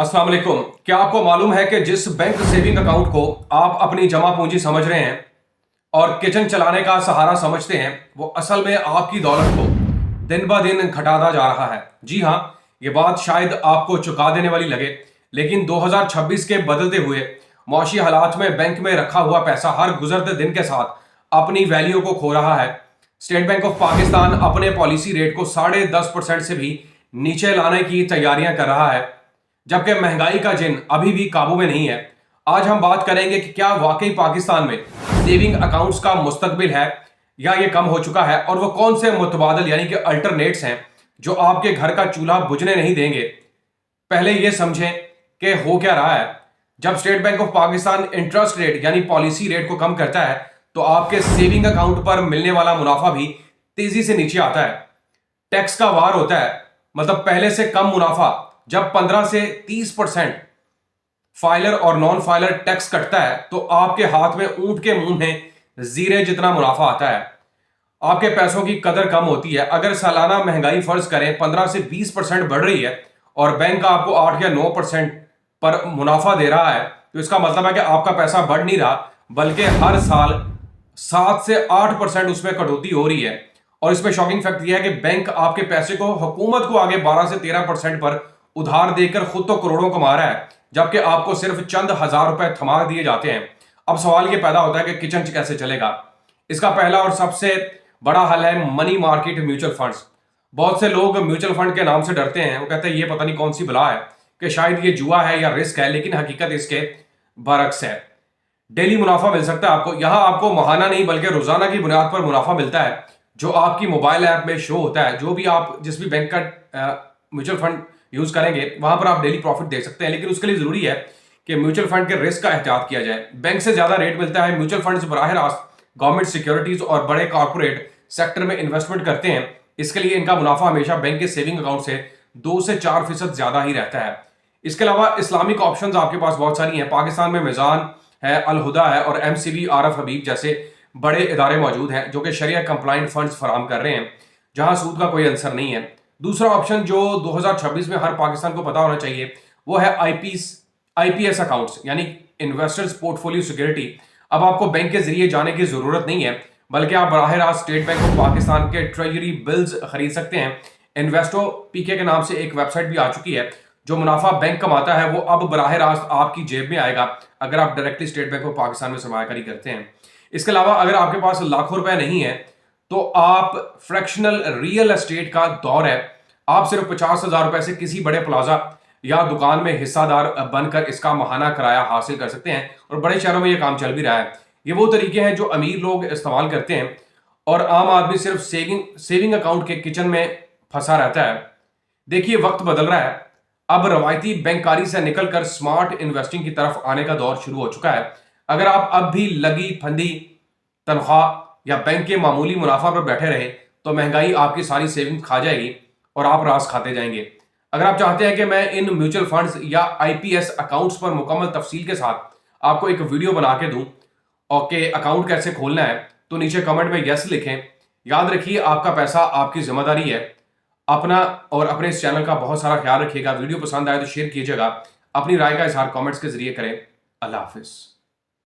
अस्सलाम वालेकुम। क्या आपको मालूम है कि जिस बैंक सेविंग अकाउंट को आप अपनी जमा पूंजी समझ रहे हैं और किचन चलाने का सहारा समझते हैं, वो असल में आपकी दौलत को दिन ब दिन घटाता जा रहा है। जी हाँ, ये बात शायद आपको चौंका देने वाली लगे, लेकिन 2026 के बदलते हुए मौशी हालात में बैंक में रखा हुआ पैसा हर गुजरते दिन के साथ अपनी वैल्यू को खो रहा है। स्टेट बैंक ऑफ पाकिस्तान अपने पॉलिसी रेट को 10.5% से भी नीचे लाने की तैयारियां कर रहा है, जबकि महंगाई का जिन अभी भी काबू में नहीं है। आज हम बात करेंगे कि क्या वाकई पाकिस्तान में सेविंग अकाउंट्स का मुस्तकबिल है या ये कम हो चुका है, और वो कौन से मुतबादल यानी कि अल्टरनेट्स हैं जो आपके घर का चूल्हा बुझने नहीं देंगे। पहले ये समझें कि हो क्या रहा है। जब state bank of Pakistan interest rate यानी पॉलिसी रेट को कम करता है, तो आपके सेविंग अकाउंट पर मिलने वाला मुनाफा भी तेजी से नीचे आता है। टैक्स का वार होता है, मतलब पहले से कम मुनाफा जब 15 से 30% फाइलर और नॉन फाइलर टैक्स कटता है, तो आपके हाथ में ऊंट के मुंह में जीरे जितना मुनाफा आता है। आपके पैसों की कदर कम होती है। अगर सालाना महंगाई फर्ज करें 15 से 20% बढ़ रही है और बैंक आपको 8 या 9% पर मुनाफा दे रहा है, तो इसका मतलब है कि आपका पैसा बढ़ नहीं रहा, बल्कि हर साल 7 से 8% उसमें कटौती हो रही है। और इसमें शॉकिंग फैक्ट यह है कि बैंक आपके पैसे को हुकूमत को आगे 12 से 13% पर उधार देकर खुद तो करोड़ों कमा रहा है, जबकि आपको सिर्फ चंद हजार रुपए थमा दिए जाते हैं। अब सवाल यह पैदा होता है कि किचन कैसे चलेगा। इसका पहला और सबसे बड़ा हल है मनी मार्केट म्यूचुअल फंड्स। बहुत से लोग म्यूचुअल फंड के नाम से डरते हैं। वो कहते हैं ये पता नहीं कौन सी बला है, कि शायद ये जुआ है या रिस्क है, लेकिन हकीकत इसके बरक्स है। डेली मुनाफा मिल सकता है आपको। यहां आपको माहाना नहीं बल्कि रोजाना की बुनियाद पर मुनाफा मिलता है, जो आपकी मोबाइल ऐप में शो होता है। जो भी आप जिस भी बैंक का म्यूचुअल फंड यूज करेंगे, वहां पर आप डेली प्रॉफिट देख सकते हैं। लेकिन उसके लिए जरूरी है कि म्यूचुअल फंड के रिस्क का एहतियात किया जाए। बैंक से ज्यादा रेट मिलता है। म्यूचुअल फंड बराह रास्त गवर्नमेंट सिक्योरिटीज और बड़े कॉर्पोरेट सेक्टर में इन्वेस्टमेंट करते हैं। इसके लिए इनका मुनाफा हमेशा बैंक के सेविंग अकाउंट से 2 से 4% ज्यादा ही रहता है। इसके अलावा इस्लामिक ऑप्शंस आपके पास बहुत सारी हैं। पाकिस्तान में मिजान है, अल हुदा है और एमसीबी आरफ हबीब जैसे बड़े इदारे मौजूद हैं जो कि शरिया कंप्लाइंट फंड्स फराहम कर रहे हैं, जहां सूद का कोई आंसर नहीं है। दूसरा ऑप्शन जो 2026 में हर पाकिस्तान को पता होना चाहिए, वो है आईपीएस अकाउंट्स यानी इन्वेस्टर्स पोर्टफोलियो सिक्योरिटी। अब आपको बैंक के जरिए जाने की जरूरत नहीं है, बल्कि आप बराह रास्त स्टेट बैंक ऑफ पाकिस्तान के ट्रेजरी बिल्स खरीद सकते हैं। इन्वेस्टो पीके के नाम से एक वेबसाइट भी आ चुकी है। जो मुनाफा बैंक कमाता है वो अब बराह रास्त आपकी जेब में आएगा, अगर आप directly state bank of Pakistan में सरमायाकारी करते हैं। इसके अलावा अगर आपके पास लाखों रुपए नहीं है, तो आप फ्रैक्शनल रियल एस्टेट का दौर है। आप सिर्फ 50,000 रुपए से किसी बड़े प्लाजा या दुकान में हिस्सादार बनकर इसका माहाना किराया हासिल कर सकते हैं, और बड़े शहरों में यह काम चल भी रहा है। ये वो तरीके हैं जो अमीर लोग इस्तेमाल करते हैं, और आम आदमी सिर्फ सेविंग अकाउंट के किचन में फंसा रहता है। देखिए, वक्त बदल रहा है। अब रवायती बैंककारी से निकलकर स्मार्ट इन्वेस्टिंग की तरफ आने का दौर शुरू हो चुका है। अगर आप अब भी लगी फंदी तनख्वाह या बैंक के मामूली मुनाफा पर बैठे रहे, तो महंगाई आपकी सारी सेविंग खा जाएगी और आप रास खाते जाएंगे। अगर आप चाहते हैं कि मैं इन म्यूचुअल फंड्स या आईपीएस अकाउंट्स पर मुकम्मल तफसील के साथ आपको एक वीडियो बना के दूं और के अकाउंट कैसे खोलना है, तो नीचे कमेंट में यस लिखें। याद रखिए, आपका पैसा आपकी जिम्मेदारी है। अपना और अपने इस चैनल का बहुत सारा ख्याल रखिएगा। वीडियो पसंद आए तो शेयर कीजिएगा। अपनी राय का इजहार कमेंट्स के जरिए करें। अल्लाह हाफिज।